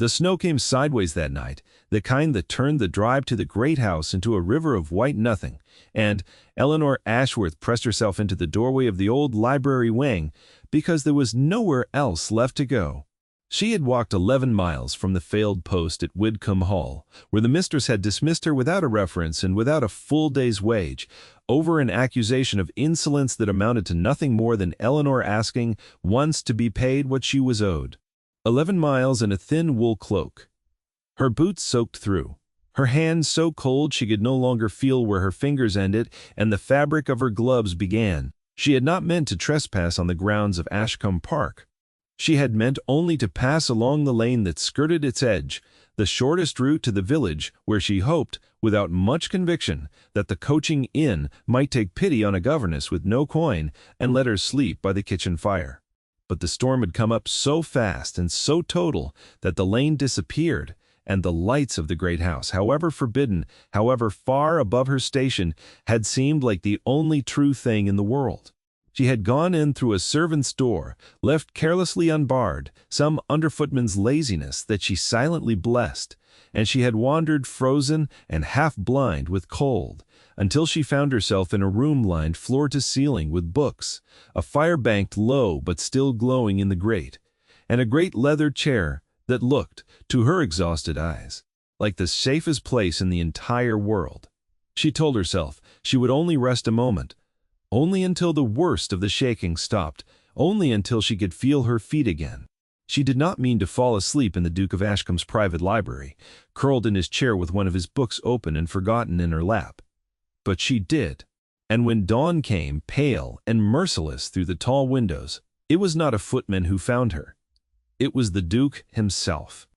The snow came sideways that night, the kind that turned the drive to the great house into a river of white nothing, and Eleanor Ashworth pressed herself into the doorway of the old library wing because there was nowhere else left to go. She had walked 11 miles from the failed post at Widcombe Hall, where the mistress had dismissed her without a reference and without a full day's wage, over an accusation of insolence that amounted to nothing more than Eleanor asking once to be paid what she was owed. 11 miles in a thin wool cloak. Her boots soaked through, her hands so cold she could no longer feel where her fingers ended and the fabric of her gloves began. She had not meant to trespass on the grounds of Ashcombe Park. She had meant only to pass along the lane that skirted its edge, the shortest route to the village, where she hoped, without much conviction, that the coaching inn might take pity on a governess with no coin and let her sleep by the kitchen fire. But the storm had come up so fast and so total that the lane disappeared, and the lights of the great house, however forbidden, however far above her station, had seemed like the only true thing in the world. She had gone in through a servant's door, left carelessly unbarred, some underfootman's laziness that she silently blessed, and she had wandered frozen and half-blind with cold, until she found herself in a room lined floor to ceiling with books, a fire banked low but still glowing in the grate, and a great leather chair that looked, to her exhausted eyes, like the safest place in the entire world. She told herself she would only rest a moment, only until the worst of the shaking stopped, only until she could feel her feet again. She did not mean to fall asleep in the Duke of Ashcombe's private library, curled in his chair with one of his books open and forgotten in her lap. But she did, and when dawn came, pale and merciless through the tall windows, it was not a footman who found her. It was the Duke himself.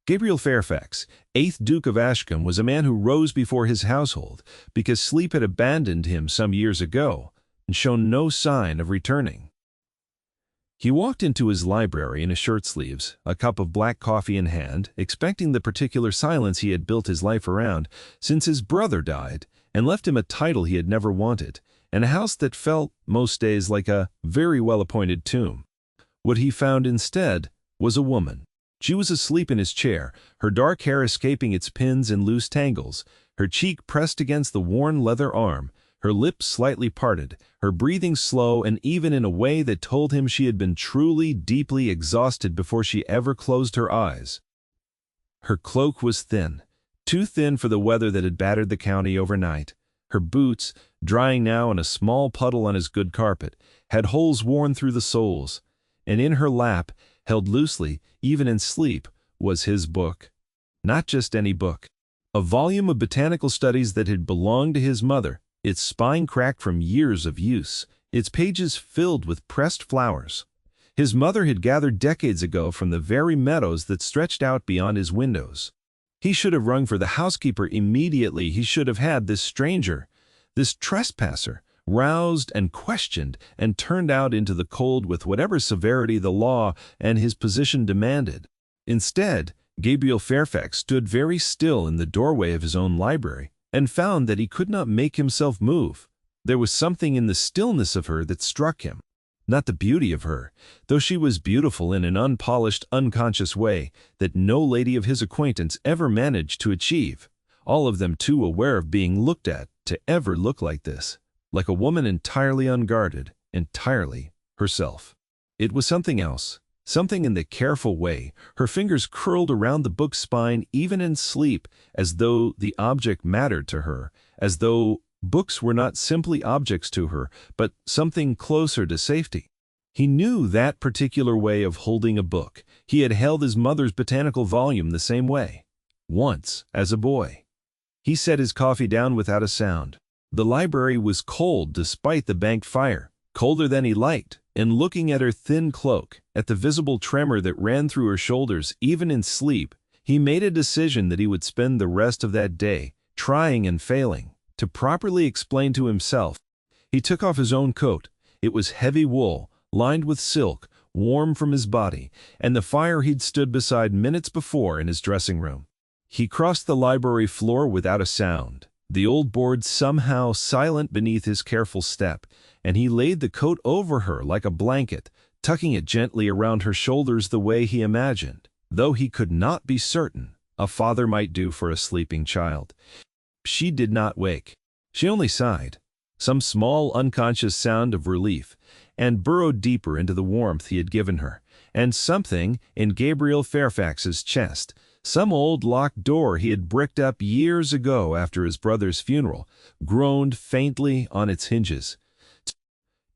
Gabriel Fairfax, 8th Duke of Ashcombe, was a man who rose before his household because sleep had abandoned him some years ago and shown no sign of returning. He walked into his library in his shirt-sleeves, a cup of black coffee in hand, expecting the particular silence he had built his life around since his brother died and left him a title he had never wanted, and a house that felt, most days, like a very well-appointed tomb. What he found instead was a woman. She was asleep in his chair, her dark hair escaping its pins and loose tangles, her cheek pressed against the worn leather arm, her lips slightly parted, her breathing slow and even in a way that told him she had been truly, deeply exhausted before she ever closed her eyes. Her cloak was thin, too thin for the weather that had battered the county overnight. Her boots, drying now in a small puddle on his good carpet, had holes worn through the soles, and in her lap, held loosely, even in sleep, was his book. Not just any book. A volume of botanical studies that had belonged to his mother, its spine cracked from years of use, its pages filled with pressed flowers. His mother had gathered decades ago from the very meadows that stretched out beyond his windows. He should have rung for the housekeeper immediately. He should have had this stranger, this trespasser, roused and questioned and turned out into the cold with whatever severity the law and his position demanded. Instead, Gabriel Fairfax stood very still in the doorway of his own library and found that he could not make himself move. There was something in the stillness of her that struck him. Not the beauty of her, though she was beautiful in an unpolished, unconscious way that no lady of his acquaintance ever managed to achieve, all of them too aware of being looked at to ever look like this, like a woman entirely unguarded, entirely herself. It was something else, something in the careful way her fingers curled around the book's spine even in sleep, as though the object mattered to her, as though books were not simply objects to her, but something closer to safety. He knew that particular way of holding a book. He had held his mother's botanical volume the same way, once, as a boy. He set his coffee down without a sound. The library was cold despite the banked fire, colder than he liked, and looking at her thin cloak, at the visible tremor that ran through her shoulders even in sleep, he made a decision that he would spend the rest of that day, trying and failing, to properly explain to himself. He took off his own coat. It was heavy wool, lined with silk, warm from his body, and the fire he'd stood beside minutes before in his dressing room. He crossed the library floor without a sound, the old board somehow silent beneath his careful step, and he laid the coat over her like a blanket, tucking it gently around her shoulders the way he imagined. though he could not be certain a father might do for a sleeping child. She did not wake. She only sighed, some small unconscious sound of relief, and burrowed deeper into the warmth he had given her, and something in Gabriel Fairfax's chest, some old locked door he had bricked up years ago after his brother's funeral, groaned faintly on its hinges.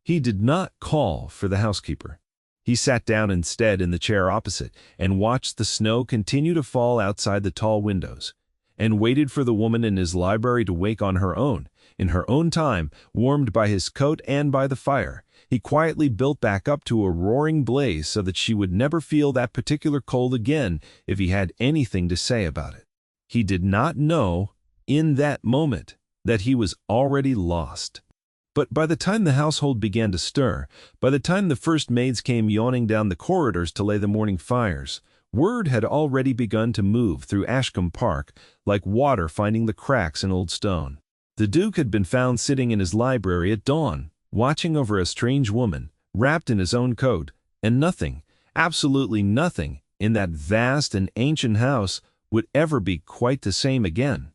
He did not call for the housekeeper. He sat down instead in the chair opposite and watched the snow continue to fall outside the tall windows, and waited for the woman in his library to wake on her own, in her own time, warmed by his coat and by the fire. He quietly built back up to a roaring blaze so that she would never feel that particular cold again if he had anything to say about it. He did not know, in that moment, that he was already lost. But by the time the household began to stir, by the time the first maids came yawning down the corridors to lay the morning fires, word had already begun to move through Ashcombe Park like water finding the cracks in old stone. The Duke had been found sitting in his library at dawn, watching over a strange woman, wrapped in his own coat, and nothing, absolutely nothing, in that vast and ancient house would ever be quite the same again.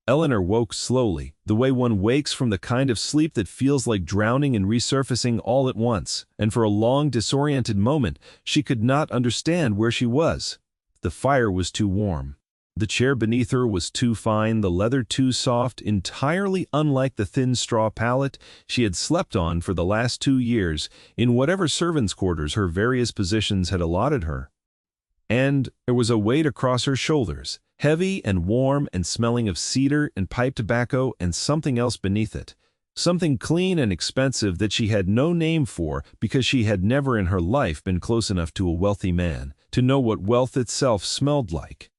Eleanor woke slowly, the way one wakes from the kind of sleep that feels like drowning and resurfacing all at once, and for a long, disoriented moment she could not understand where she was. The fire was too warm. The chair beneath her was too fine, the leather too soft, entirely unlike the thin straw pallet she had slept on for the last 2 years in whatever servants' quarters her various positions had allotted her. And there was a weight across her shoulders, heavy and warm and smelling of cedar and pipe tobacco and something else beneath it, something clean and expensive that she had no name for because she had never in her life been close enough to a wealthy man to know what wealth itself smelled like.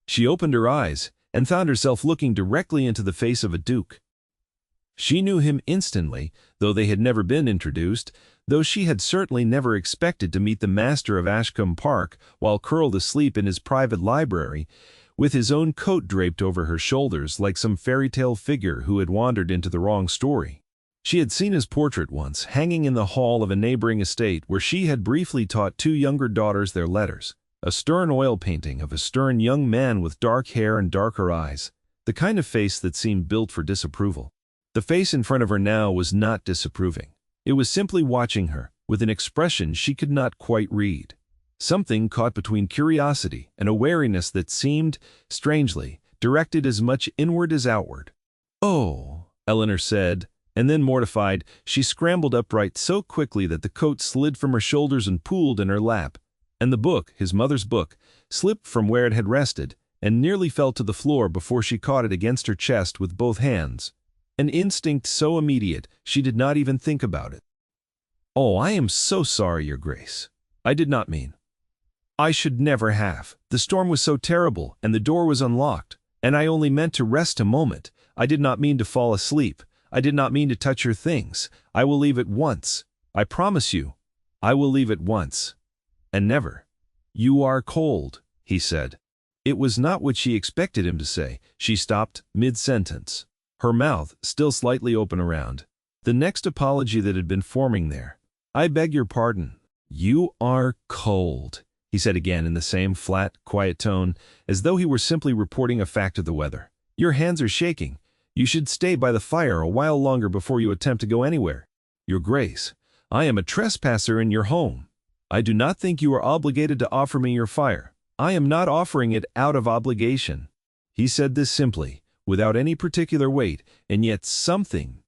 She opened her eyes and found herself looking directly into the face of a duke. She knew him instantly, though they had never been introduced, though she had certainly never expected to meet the master of Ashcombe Park while curled asleep in his private library, with his own coat draped over her shoulders like some fairy-tale figure who had wandered into the wrong story. She had seen his portrait once, hanging in the hall of a neighboring estate where she had briefly taught 2 younger daughters their letters, a stern oil painting of a stern young man with dark hair and darker eyes, the kind of face that seemed built for disapproval. The face in front of her now was not disapproving. It was simply watching her, with an expression she could not quite read. Something caught between curiosity and a wariness that seemed, strangely, directed as much inward as outward. "Oh," Eleanor said, and then, mortified, she scrambled upright so quickly that the coat slid from her shoulders and pooled in her lap, and the book, his mother's book, slipped from where it had rested and nearly fell to the floor before she caught it against her chest with both hands. An instinct so immediate she did not even think about it. "Oh, I am so sorry, Your Grace. I did not mean. I should never have. The storm was so terrible, and the door was unlocked, and I only meant to rest a moment. I did not mean to fall asleep. I did not mean to touch your things. I will leave at once. I promise you, I will leave at once. And never." "You are cold," he said. It was not what she expected him to say. She stopped mid-sentence, her mouth still slightly open around the next apology that had been forming there. "I beg your pardon. You are cold," he said again in the same flat, quiet tone, as though he were simply reporting a fact of the weather. "Your hands are shaking. You should stay by the fire a while longer before you attempt to go anywhere. Your Grace, I am a trespasser in your home. I do not think you are obligated to offer me your fire. I am not offering it out of obligation." He said this simply, without any particular weight, and yet something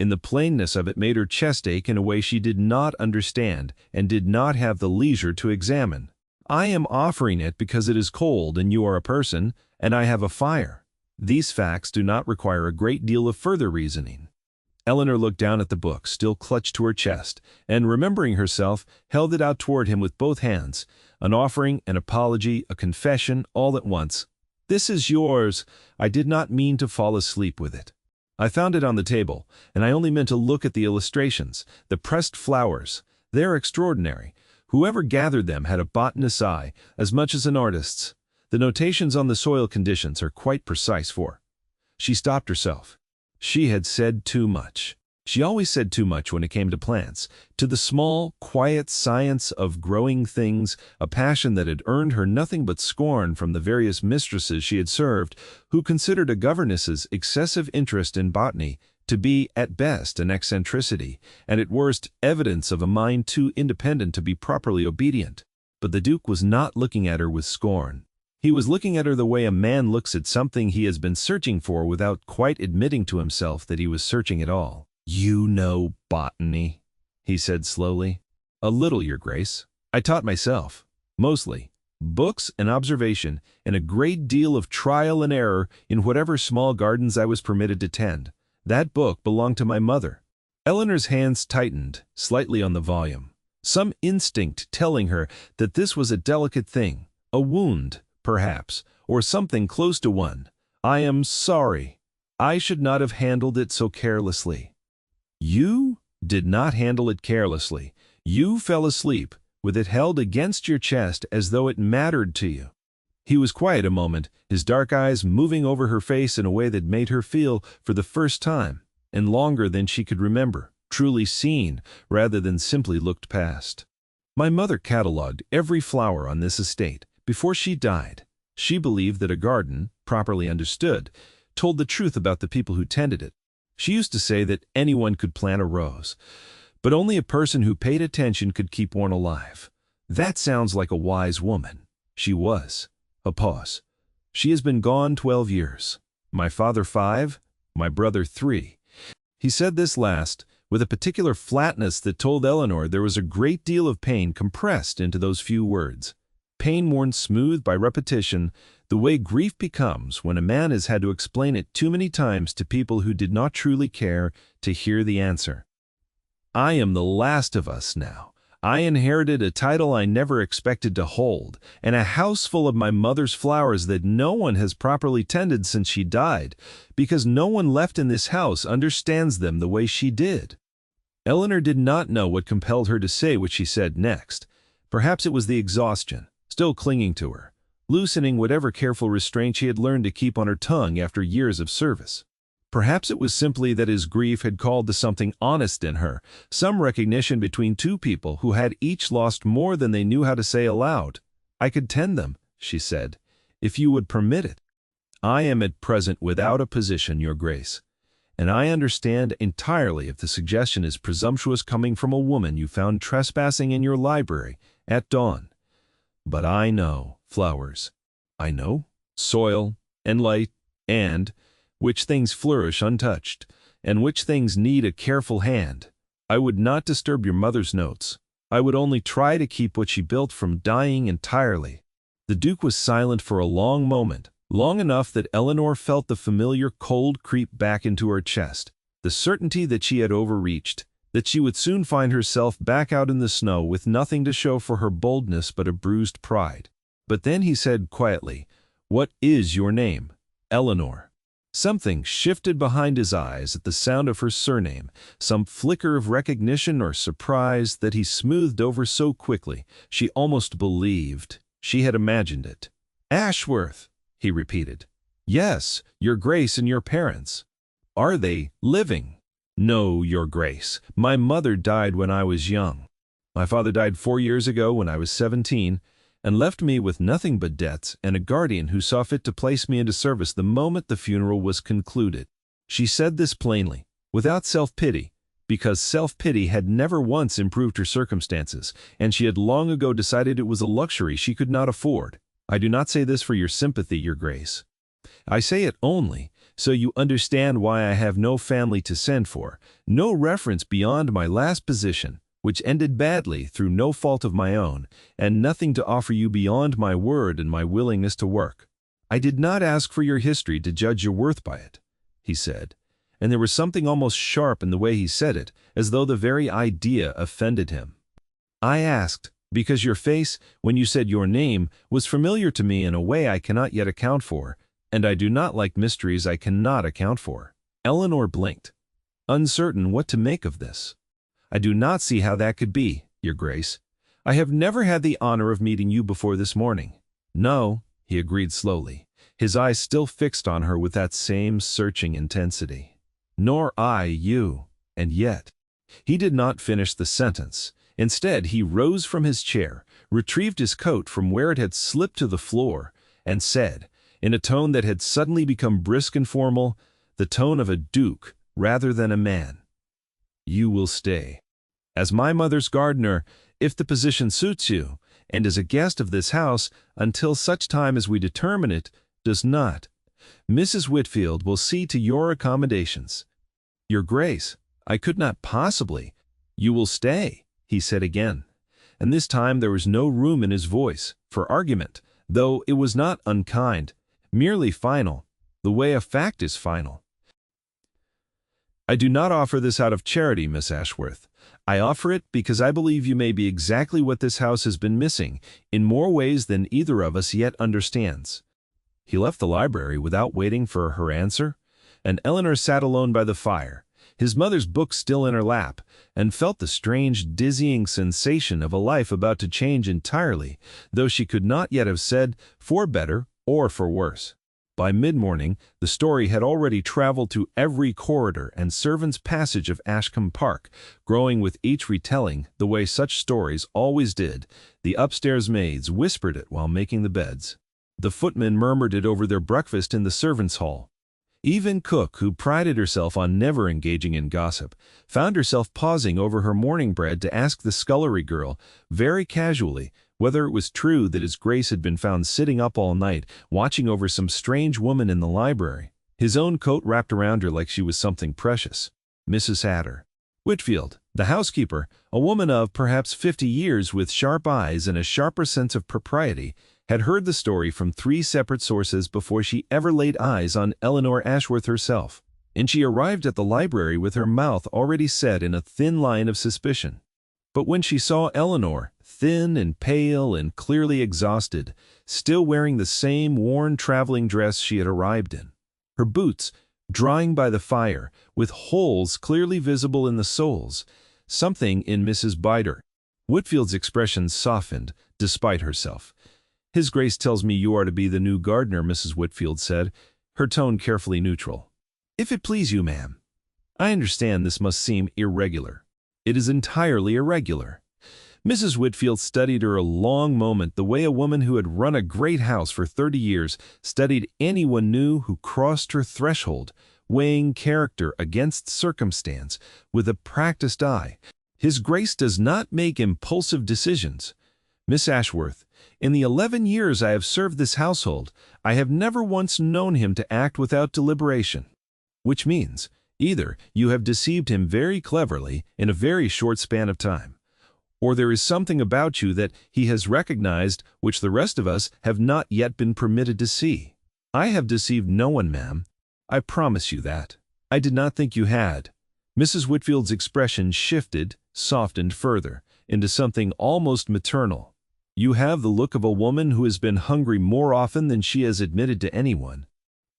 in the plainness of it made her chest ache in a way she did not understand and did not have the leisure to examine. "I am offering it because it is cold and you are a person, and I have a fire. These facts do not require a great deal of further reasoning." Eleanor looked down at the book, still clutched to her chest, and, remembering herself, held it out toward him with both hands, an offering, an apology, a confession, all at once. "This is yours. I did not mean to fall asleep with it. I found it on the table, and I only meant to look at the illustrations, the pressed flowers. They're extraordinary. Whoever gathered them had a botanist's eye, as much as an artist's. The notations on the soil conditions are quite precise for—" She stopped herself. She had said too much. She always said too much when it came to plants, to the small, quiet science of growing things, a passion that had earned her nothing but scorn from the various mistresses she had served, who considered a governess's excessive interest in botany to be, at best, an eccentricity, and at worst, evidence of a mind too independent to be properly obedient. But the Duke was not looking at her with scorn. He was looking at her the way a man looks at something he has been searching for without quite admitting to himself that he was searching at all. "You know botany," he said slowly. "A little, Your Grace. I taught myself. Mostly. Books and observation, and a great deal of trial and error in whatever small gardens I was permitted to tend. That book belonged to my mother." Eleanor's hands tightened slightly on the volume, some instinct telling her that this was a delicate thing, a wound, perhaps, or something close to one. "I am sorry. I should not have handled it so carelessly." "You did not handle it carelessly. You fell asleep, with it held against your chest as though it mattered to you." He was quiet a moment, his dark eyes moving over her face in a way that made her feel, for the first time, and longer than she could remember, truly seen rather than simply looked past. "My mother catalogued every flower on this estate. Before she died, she believed that a garden, properly understood, told the truth about the people who tended it. She used to say that anyone could plant a rose, but only a person who paid attention could keep one alive. That sounds like a wise woman. She was." A pause. "She has been gone 12 years. My father 5, my brother 3. He said this last with a particular flatness that told Eleanor there was a great deal of pain compressed into those few words. Pain worn smooth by repetition, the way grief becomes when a man has had to explain it too many times to people who did not truly care to hear the answer. "I am the last of us now. I inherited a title I never expected to hold, and a house full of my mother's flowers that no one has properly tended since she died, because no one left in this house understands them the way she did." Eleanor did not know what compelled her to say what she said next. Perhaps it was the exhaustion, still clinging to her, loosening whatever careful restraint she had learned to keep on her tongue after years of service. Perhaps it was simply that his grief had called to something honest in her, some recognition between two people who had each lost more than they knew how to say aloud. "I could tend them," she said, "if you would permit it. I am at present without a position, Your Grace, and I understand entirely if the suggestion is presumptuous coming from a woman you found trespassing in your library at dawn. But I know flowers. I know soil and light and which things flourish untouched, and which things need a careful hand. I would not disturb your mother's notes. I would only try to keep what she built from dying entirely." The Duke was silent for a long moment, long enough that Eleanor felt the familiar cold creep back into her chest, the certainty that she had overreached, that she would soon find herself back out in the snow with nothing to show for her boldness but a bruised pride. But then he said quietly, "What is your name?" "Eleanor." Something shifted behind his eyes at the sound of her surname, some flicker of recognition or surprise that he smoothed over so quickly she almost believed she had imagined it. "Ashworth," he repeated. "Yes, Your Grace and your parents." "Are they living?" "No, Your Grace. My mother died when I was young. My father died 4 years ago when I was 17, and left me with nothing but debts and a guardian who saw fit to place me into service the moment the funeral was concluded." She said this plainly, without self-pity, because self-pity had never once improved her circumstances, and she had long ago decided it was a luxury she could not afford. "I do not say this for your sympathy, Your Grace. I say it only so you understand why I have no family to send for, no reference beyond my last position, which ended badly through no fault of my own, and nothing to offer you beyond my word and my willingness to work. I did not ask for your history to judge your worth by it," he said, and there was something almost sharp in the way he said it, as though the very idea offended him. "I asked because your face, when you said your name, was familiar to me in a way I cannot yet account for, and I do not like mysteries I cannot account for." Eleanor blinked, uncertain what to make of this. "I do not see how that could be, Your Grace. I have never had the honor of meeting you before this morning." "No," he agreed slowly, his eyes still fixed on her with that same searching intensity. "Nor I you. And yet, he did not finish the sentence. Instead, he rose from his chair, retrieved his coat from where it had slipped to the floor, and said, in a tone that had suddenly become brisk and formal, the tone of a duke rather than a man, "You will stay. As my mother's gardener, if the position suits you, and as a guest of this house until such time as we determine it does not. Mrs. Whitfield will see to your accommodations." "Your Grace, I could not possibly—" "You will stay," he said again, and this time there was no room in his voice for argument, though it was not unkind, merely final, the way a fact is final. "I do not offer this out of charity, Miss Ashworth. I offer it because I believe you may be exactly what this house has been missing, in more ways than either of us yet understands." He left the library without waiting for her answer, and Eleanor sat alone by the fire, his mother's book still in her lap, and felt the strange, dizzying sensation of a life about to change entirely, though she could not yet have said for better or for worse. By mid-morning, the story had already traveled to every corridor and servant's passage of Ashcombe Park, growing with each retelling the way such stories always did. The upstairs maids whispered it while making the beds. The footmen murmured it over their breakfast in the servants' hall. Even cook, who prided herself on never engaging in gossip, found herself pausing over her morning bread to ask the scullery girl, very casually, whether it was true that His Grace had been found sitting up all night, watching over some strange woman in the library, his own coat wrapped around her like she was something precious. Mrs. Whitfield, the housekeeper, a woman of perhaps 50 years with sharp eyes and a sharper sense of propriety, had heard the story from 3 separate sources before she ever laid eyes on Eleanor Ashworth herself, and she arrived at the library with her mouth already set in a thin line of suspicion. But when she saw Eleanor, thin and pale and clearly exhausted, still wearing the same worn traveling dress she had arrived in, her boots drying by the fire, with holes clearly visible in the soles, something in Mrs. Whitfield's expression softened, despite herself. "His Grace tells me you are to be the new gardener," Mrs. Whitfield said, her tone carefully neutral. "If it please you, ma'am. I understand this must seem irregular." "It is entirely irregular." Mrs. Whitfield studied her a long moment, the way a woman who had run a great house for 30 years studied anyone new who crossed her threshold, weighing character against circumstance with a practiced eye. "His Grace does not make impulsive decisions. Miss Ashworth, in the 11 years I have served this household, I have never once known him to act without deliberation." Which means, either you have deceived him very cleverly in a very short span of time, or there is something about you that he has recognized which the rest of us have not yet been permitted to see. "I have deceived no one, ma'am. I promise you that." "I did not think you had." Mrs. Whitfield's expression shifted, softened further, into something almost maternal. "You have the look of a woman who has been hungry more often than she has admitted to anyone.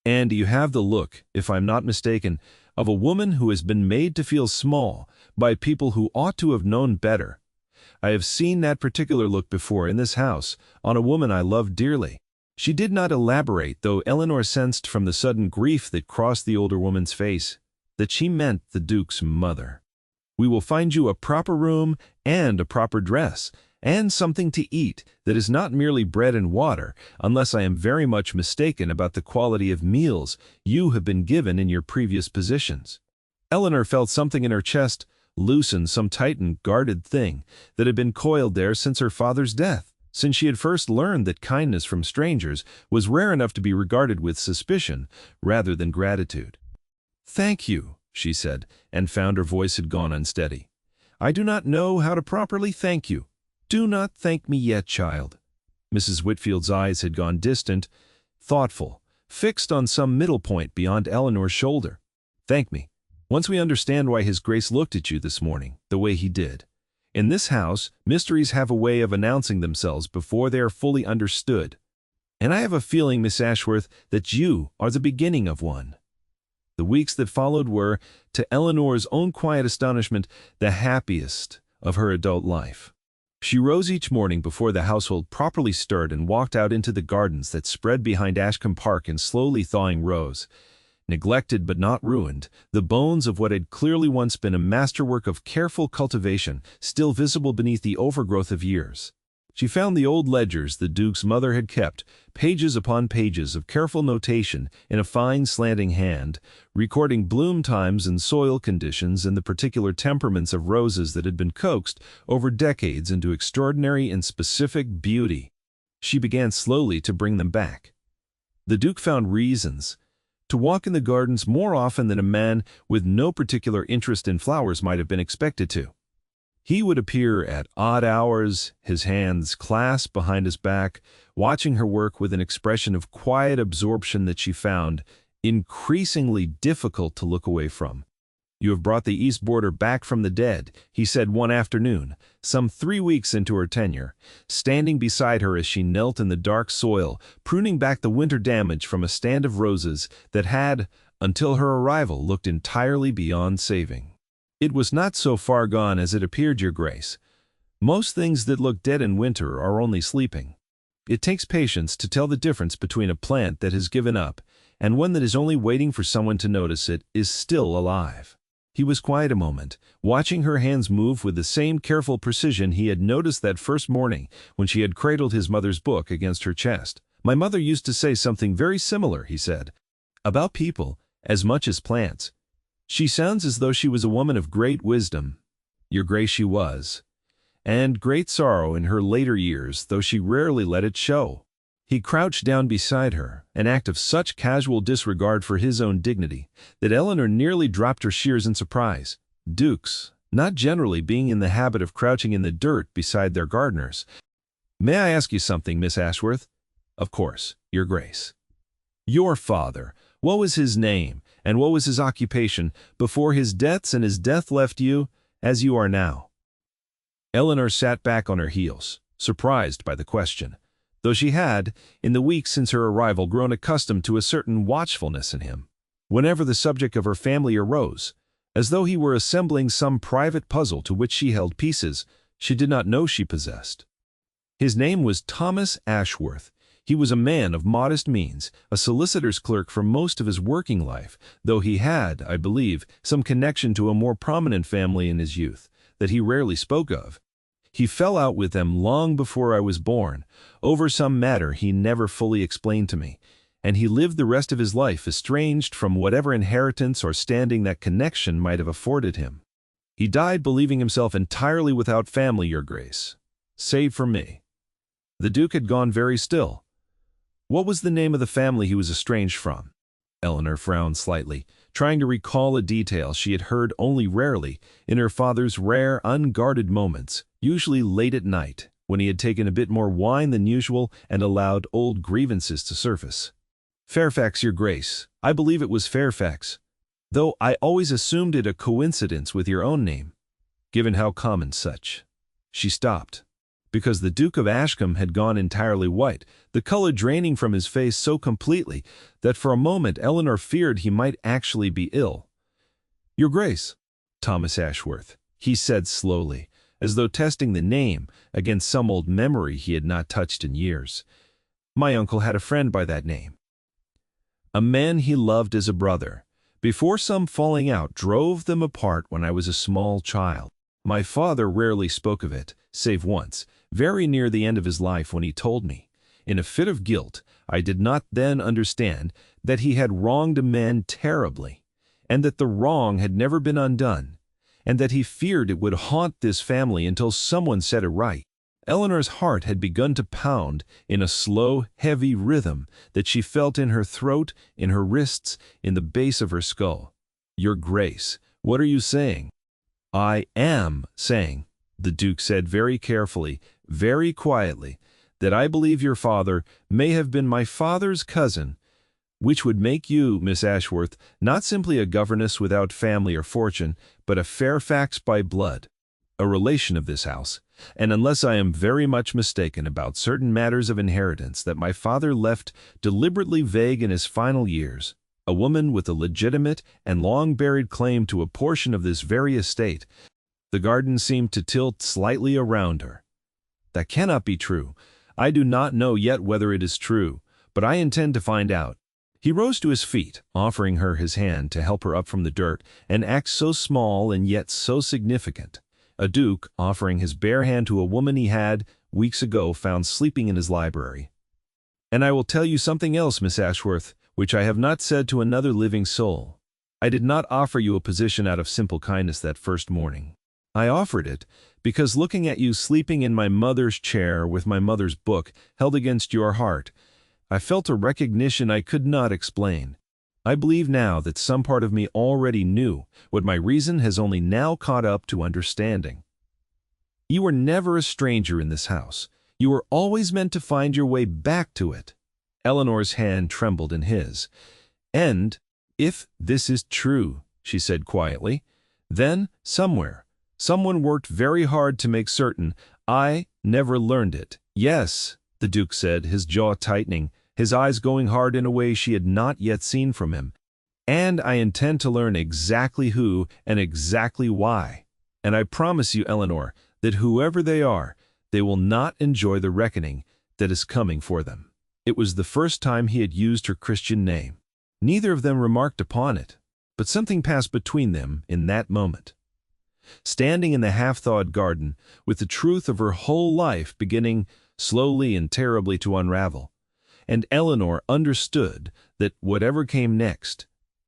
And you have the look, if I'm not mistaken, of a woman who has been made to feel small by people who ought to have known better. I have seen that particular look before in this house, on a woman I love dearly." She did not elaborate, though Eleanor sensed from the sudden grief that crossed the older woman's face that she meant the Duke's mother. "We will find you a proper room and a proper dress, and something to eat that is not merely bread and water, unless I am very much mistaken about the quality of meals you have been given in your previous positions." Eleanor felt something in her chest loosen, some tightened, guarded thing that had been coiled there since her father's death, since she had first learned that kindness from strangers was rare enough to be regarded with suspicion rather than gratitude. "Thank you," she said, and found her voice had gone unsteady. "I do not know how to properly thank you." "Do not thank me yet, child." Mrs. Whitfield's eyes had gone distant, thoughtful, fixed on some middle point beyond Eleanor's shoulder. "Thank me once we understand why His Grace looked at you this morning the way he did. In this house, mysteries have a way of announcing themselves before they are fully understood. And I have a feeling, Miss Ashworth, that you are the beginning of one." The weeks that followed were, to Eleanor's own quiet astonishment, the happiest of her adult life. She rose each morning before the household properly stirred and walked out into the gardens that spread behind Ashcombe Park in slowly thawing rows. neglected but not ruined, the bones of what had clearly once been a masterwork of careful cultivation still visible beneath the overgrowth of years. She found the old ledgers the Duke's mother had kept, pages upon pages of careful notation in a fine slanting hand, recording bloom times and soil conditions and the particular temperaments of roses that had been coaxed over decades into extraordinary and specific beauty. She began slowly to bring them back. The Duke found reasons to walk in the gardens more often than a man with no particular interest in flowers might have been expected to. He would appear at odd hours, his hands clasped behind his back, watching her work with an expression of quiet absorption that she found increasingly difficult to look away from. "You have brought the east border back from the dead," he said one afternoon, some 3 weeks into her tenure, standing beside her as she knelt in the dark soil, pruning back the winter damage from a stand of roses that had, until her arrival, looked entirely beyond saving. "It was not so far gone as it appeared, Your Grace. Most things that look dead in winter are only sleeping. It takes patience to tell the difference between a plant that has given up and one that is only waiting for someone to notice it is still alive." He was quiet a moment, watching her hands move with the same careful precision he had noticed that first morning when she had cradled his mother's book against her chest. "My mother used to say something very similar," he said, "about people as much as plants. She sounds as though she was a woman of great wisdom. Your Grace, she was, and great sorrow in her later years, though she rarely let it show." He crouched down beside her, an act of such casual disregard for his own dignity that Eleanor nearly dropped her shears in surprise. Dukes, not generally being in the habit of crouching in the dirt beside their gardeners. "May I ask you something, Miss Ashworth?" "Of course, Your Grace." "Your father, what was his name, and what was his occupation before his deaths and his death left you as you are now?" Eleanor sat back on her heels, surprised by the question, though she had, in the weeks since her arrival, grown accustomed to a certain watchfulness in him. Whenever the subject of her family arose, as though he were assembling some private puzzle to which she held pieces she did not know she possessed. His name was Thomas Ashworth. He was a man of modest means, a solicitor's clerk for most of his working life, though he had, I believe, some connection to a more prominent family in his youth, that he rarely spoke of. He fell out with them long before I was born, over some matter he never fully explained to me, and he lived the rest of his life estranged from whatever inheritance or standing that connection might have afforded him. He died believing himself entirely without family, Your Grace, save for me." The Duke had gone very still. "What was the name of the family he was estranged from?" Eleanor frowned slightly, trying to recall a detail she had heard only rarely in her father's rare, unguarded moments, usually late at night, when he had taken a bit more wine than usual and allowed old grievances to surface. "Fairfax, Your Grace. I believe it was Fairfax, though I always assumed it a coincidence with your own name, given how common such." She stopped, because the Duke of Ashcombe had gone entirely white, the color draining from his face so completely that for a moment Eleanor feared he might actually be ill. "Your Grace, Thomas Ashworth," he said slowly, as though testing the name against some old memory he had not touched in years. "My uncle had a friend by that name. A man he loved as a brother, before some falling out drove them apart when I was a small child. My father rarely spoke of it, save once, very near the end of his life, when he told me, in a fit of guilt I did not then understand, that he had wronged a man terribly, and that the wrong had never been undone, and that he feared it would haunt this family until someone set it right." Eleanor's heart had begun to pound in a slow, heavy rhythm that she felt in her throat, in her wrists, in the base of her skull. "Your Grace, what are you saying?" "I am saying," the Duke said very carefully, very quietly, "that I believe your father may have been my father's cousin, which would make you, Miss Ashworth, not simply a governess without family or fortune, but a Fairfax by blood, a relation of this house, and unless I am very much mistaken about certain matters of inheritance that my father left deliberately vague in his final years, a woman with a legitimate and long-buried claim to a portion of this very estate." The garden seemed to tilt slightly around her. "That cannot be true. I do not know yet whether it is true, but I intend to find out." He rose to his feet, offering her his hand to help her up from the dirt, an act so small and yet so significant. A duke offering his bare hand to a woman he had, weeks ago, found sleeping in his library. "And I will tell you something else, Miss Ashworth, which I have not said to another living soul. I did not offer you a position out of simple kindness that first morning. I offered it because looking at you sleeping in my mother's chair with my mother's book held against your heart, I felt a recognition I could not explain. I believe now that some part of me already knew what my reason has only now caught up to understanding. You were never a stranger in this house. You were always meant to find your way back to it." Eleanor's hand trembled in his. "And if this is true," she said quietly, "then somewhere, someone worked very hard to make certain I never learned it." "Yes," the Duke said, his jaw tightening, his eyes going hard in a way she had not yet seen from him. "And I intend to learn exactly who and exactly why. And I promise you, Eleanor, that whoever they are, they will not enjoy the reckoning that is coming for them." It was the first time he had used her Christian name. Neither of them remarked upon it, but something passed between them in that moment. Standing in the half-thawed garden, with the truth of her whole life beginning slowly and terribly to unravel, and Eleanor understood that whatever came next,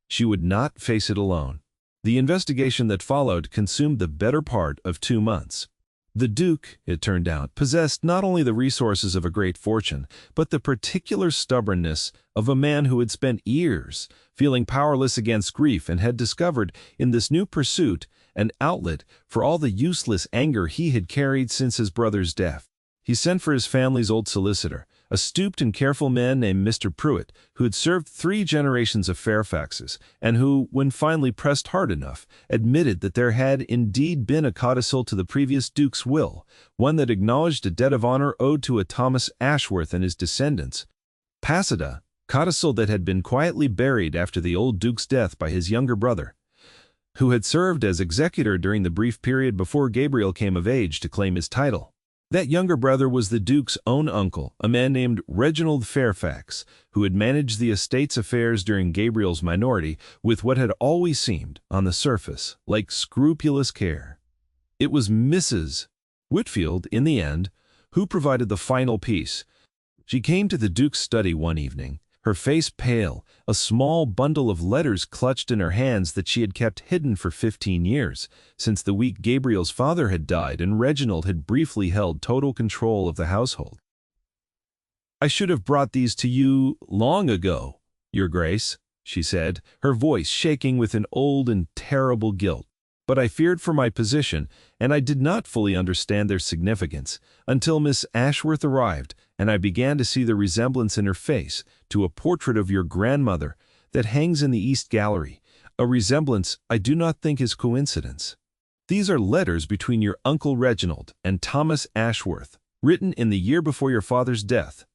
she would not face it alone. The investigation that followed consumed the better part of 2 months. The Duke, it turned out, possessed not only the resources of a great fortune, but the particular stubbornness of a man who had spent years feeling powerless against grief and had discovered in this new pursuit an outlet for all the useless anger he had carried since his brother's death. He sent for his family's old solicitor, a stooped and careful man named Mr. Pruitt, who had served 3 generations of Fairfaxes, and who, when finally pressed hard enough, admitted that there had indeed been a codicil to the previous Duke's will, one that acknowledged a debt of honor owed to a Thomas Ashworth and his descendants. Passida, codicil that had been quietly buried after the old Duke's death by his younger brother, who had served as executor during the brief period before Gabriel came of age to claim his title. That younger brother was the Duke's own uncle, a man named Reginald Fairfax, who had managed the estate's affairs during Gabriel's minority with what had always seemed, on the surface, like scrupulous care. It was Mrs. Whitfield, in the end, who provided the final piece. She came to the Duke's study one evening, her face pale, a small bundle of letters clutched in her hands that she had kept hidden for 15 years, since the week Gabriel's father had died and Reginald had briefly held total control of the household. "I should have brought these to you long ago, Your Grace," she said, her voice shaking with an old and terrible guilt. "But I feared for my position, and I did not fully understand their significance until Miss Ashworth arrived, and I began to see the resemblance in her face to a portrait of your grandmother that hangs in the East Gallery, a resemblance I do not think is coincidence. These are letters between your Uncle Reginald and Thomas Ashworth, written in the year before your father's death.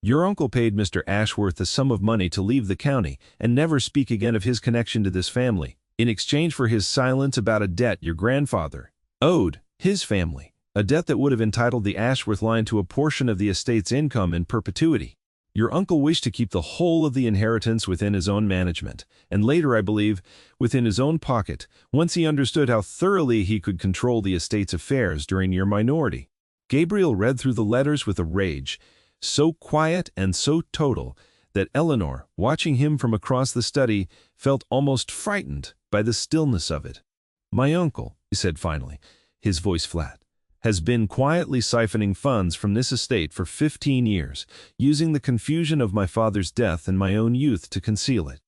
Your uncle paid Mr. Ashworth a sum of money to leave the county and never speak again of his connection to this family, in exchange for his silence about a debt your grandfather owed his family, a debt that would have entitled the Ashworth line to a portion of the estate's income in perpetuity. Your uncle wished to keep the whole of the inheritance within his own management, and later, I believe, within his own pocket, once he understood how thoroughly he could control the estate's affairs during your minority." Gabriel read through the letters with a rage, so quiet and so total that Eleanor, watching him from across the study, felt almost frightened by the stillness of it. "My uncle," he said finally, his voice flat, "has been quietly siphoning funds from this estate for 15 years, using the confusion of my father's death and my own youth to conceal it.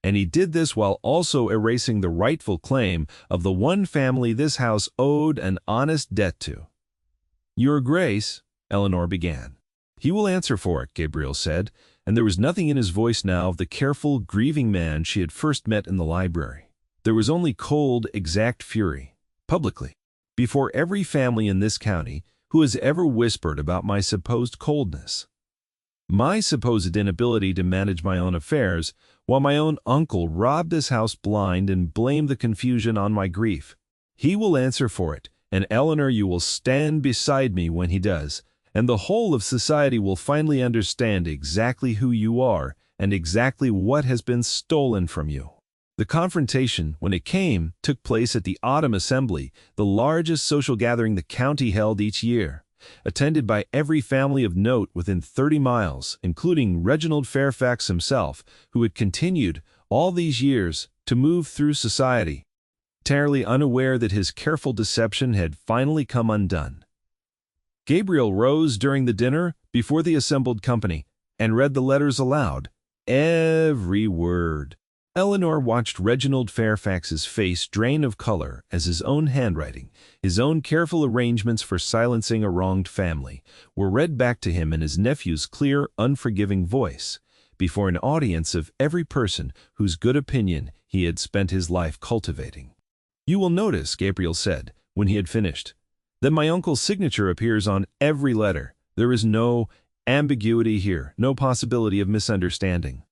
And he did this while also erasing the rightful claim of the one family this house owed an honest debt to." "Your Grace," Eleanor began. "He will answer for it," Gabriel said, and there was nothing in his voice now of the careful, grieving man she had first met in the library. There was only cold, exact fury, publicly, before every family in this county who has ever whispered about my supposed coldness, my supposed inability to manage my own affairs, while my own uncle robbed his house blind and blamed the confusion on my grief. He will answer for it, and Eleanor, you will stand beside me when he does, and the whole of society will finally understand exactly who you are and exactly what has been stolen from you. The confrontation, when it came, took place at the Autumn Assembly, the largest social gathering the county held each year, attended by every family of note within 30 miles, including Reginald Fairfax himself, who had continued, all these years, to move through society, entirely unaware that his careful deception had finally come undone. Gabriel rose during the dinner before the assembled company and read the letters aloud, every word. Eleanor watched Reginald Fairfax's face drain of color as his own handwriting, his own careful arrangements for silencing a wronged family, were read back to him in his nephew's clear, unforgiving voice, before an audience of every person whose good opinion he had spent his life cultivating. "You will notice," Gabriel said, when he had finished, "that my uncle's signature appears on every letter. There is no ambiguity here, no possibility of misunderstanding.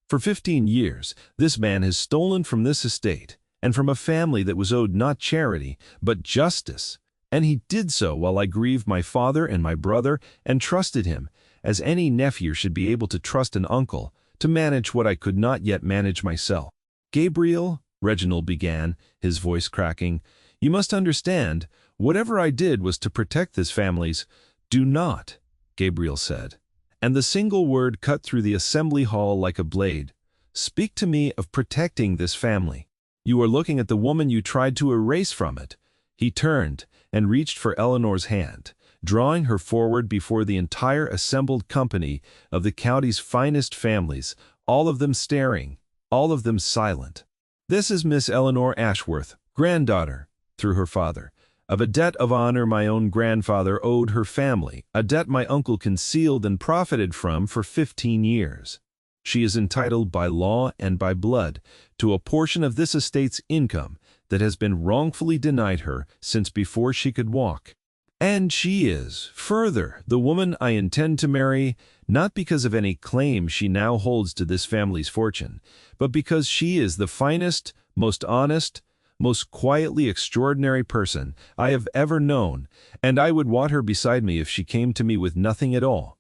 For 15 years, this man has stolen from this estate and from a family that was owed not charity, but justice, and he did so while I grieved my father and my brother and trusted him, as any nephew should be able to trust an uncle, to manage what I could not yet manage myself. Gabriel," Reginald began, his voice cracking, "you must understand, whatever I did was to protect this family's—" "Do not," Gabriel said, and the single word cut through the assembly hall like a blade. "Speak to me of protecting this family. You are looking at the woman you tried to erase from it." He turned and reached for Eleanor's hand, drawing her forward before the entire assembled company of the county's finest families, all of them staring, all of them silent. "This is Miss Eleanor Ashworth, granddaughter, through her father, of a debt of honor my own grandfather owed her family, a debt my uncle concealed and profited from for 15 years. She is entitled by law and by blood to a portion of this estate's income that has been wrongfully denied her since before she could walk. And she is, further, the woman I intend to marry, not because of any claim she now holds to this family's fortune, but because she is the finest, most honest, most quietly extraordinary person I have ever known, and I would want her beside me if she came to me with nothing at all."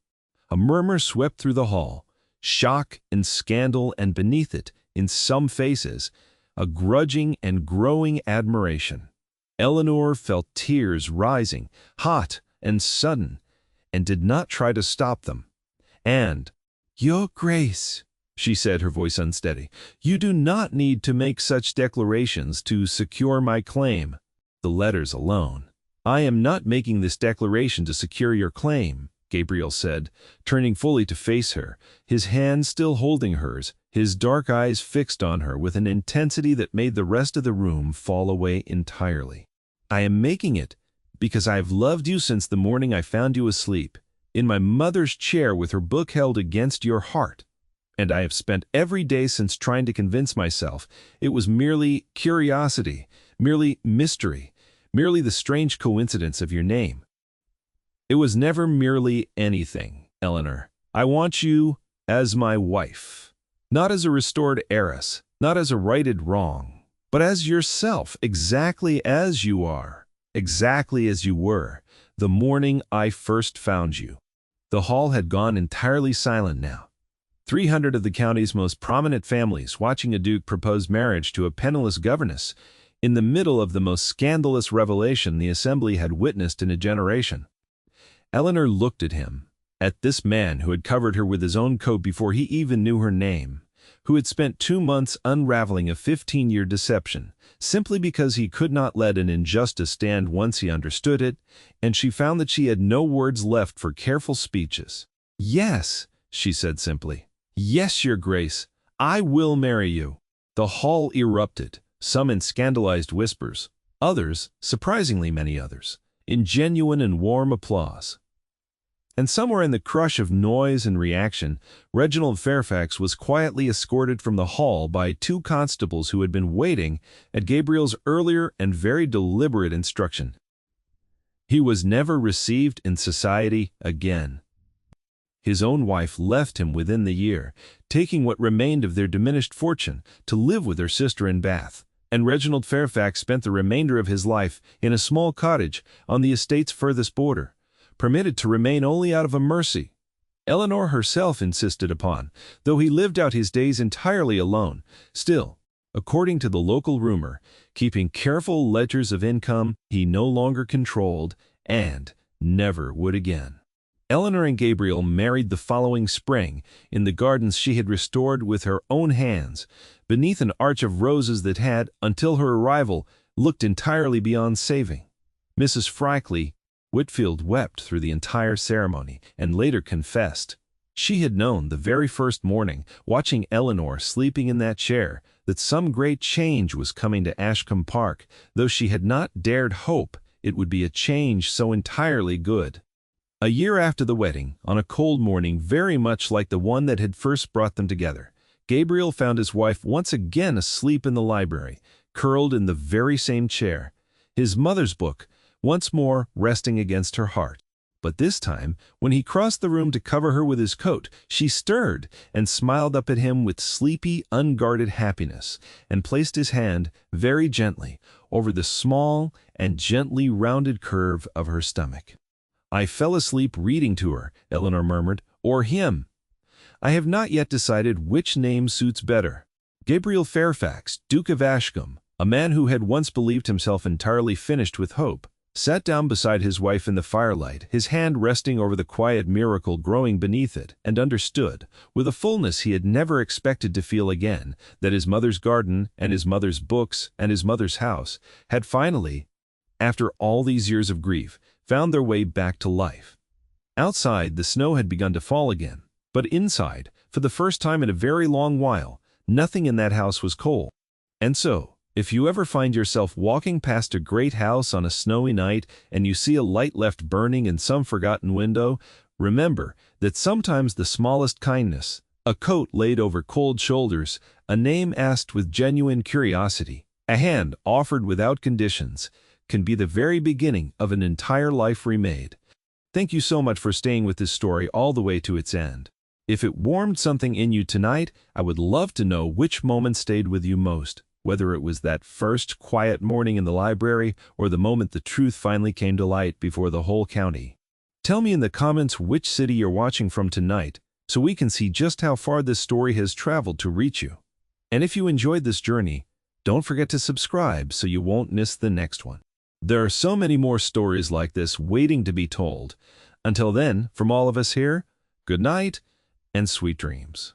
A murmur swept through the hall, shock and scandal, and beneath it, in some faces, a grudging and growing admiration. Eleanor felt tears rising, hot and sudden, and did not try to stop them. And, "Your Grace," she said, her voice unsteady, "you do not need to make such declarations to secure my claim. The letters alone." "I am not making this declaration to secure your claim," Gabriel said, turning fully to face her, his hand still holding hers, his dark eyes fixed on her with an intensity that made the rest of the room fall away entirely. "I am making it because I have loved you since the morning I found you asleep, in my mother's chair with her book held against your heart. And I have spent every day since trying to convince myself it was merely curiosity, merely mystery, merely the strange coincidence of your name. It was never merely anything, Eleanor. I want you as my wife, not as a restored heiress, not as a righted wrong, but as yourself, exactly as you are, exactly as you were, the morning I first found you." The hall had gone entirely silent now. 300 of the county's most prominent families watching a duke propose marriage to a penniless governess in the middle of the most scandalous revelation the assembly had witnessed in a generation. Eleanor looked at him, at this man who had covered her with his own coat before he even knew her name, who had spent 2 months unraveling a 15-year deception, simply because he could not let an injustice stand once he understood it, and she found that she had no words left for careful speeches. "Yes," she said simply. "Yes, Your Grace, I will marry you." The hall erupted, some in scandalized whispers, others, surprisingly many others, in genuine and warm applause. And somewhere in the crush of noise and reaction, Reginald Fairfax was quietly escorted from the hall by 2 constables who had been waiting at Gabriel's earlier and very deliberate instruction. He was never received in society again. His own wife left him within the year, taking what remained of their diminished fortune to live with her sister in Bath, and Reginald Fairfax spent the remainder of his life in a small cottage on the estate's furthest border, permitted to remain only out of a mercy Eleanor herself insisted upon, though he lived out his days entirely alone. Still, according to the local rumor, keeping careful ledgers of income he no longer controlled and never would again. Eleanor and Gabriel married the following spring in the gardens she had restored with her own hands, beneath an arch of roses that had, until her arrival, looked entirely beyond saving. Mrs. Frickley Whitfield wept through the entire ceremony and later confessed. She had known the very first morning, watching Eleanor sleeping in that chair, that some great change was coming to Ashcombe Park, though she had not dared hope it would be a change so entirely good. A year after the wedding, on a cold morning very much like the one that had first brought them together, Gabriel found his wife once again asleep in the library, curled in the very same chair, his mother's book once more resting against her heart. But this time, when he crossed the room to cover her with his coat, she stirred and smiled up at him with sleepy, unguarded happiness, and placed his hand very gently over the small and gently rounded curve of her stomach. "I fell asleep reading to her," Eleanor murmured, "or him. I have not yet decided which name suits better." Gabriel Fairfax, Duke of Ashcombe, a man who had once believed himself entirely finished with hope, sat down beside his wife in the firelight, his hand resting over the quiet miracle growing beneath it, and understood, with a fullness he had never expected to feel again, that his mother's garden and his mother's books and his mother's house had finally, after all these years of grief, found their way back to life. Outside, the snow had begun to fall again, but inside, for the first time in a very long while, nothing in that house was cold. And so, if you ever find yourself walking past a great house on a snowy night and you see a light left burning in some forgotten window, remember that sometimes the smallest kindness, a coat laid over cold shoulders, a name asked with genuine curiosity, a hand offered without conditions, can be the very beginning of an entire life remade. Thank you so much for staying with this story all the way to its end. If it warmed something in you tonight, I would love to know which moment stayed with you most. Whether it was that first quiet morning in the library or the moment the truth finally came to light before the whole county. Tell me in the comments which city you're watching from tonight so we can see just how far this story has traveled to reach you. And if you enjoyed this journey, don't forget to subscribe so you won't miss the next one. There are so many more stories like this waiting to be told. Until then, from all of us here, good night and sweet dreams.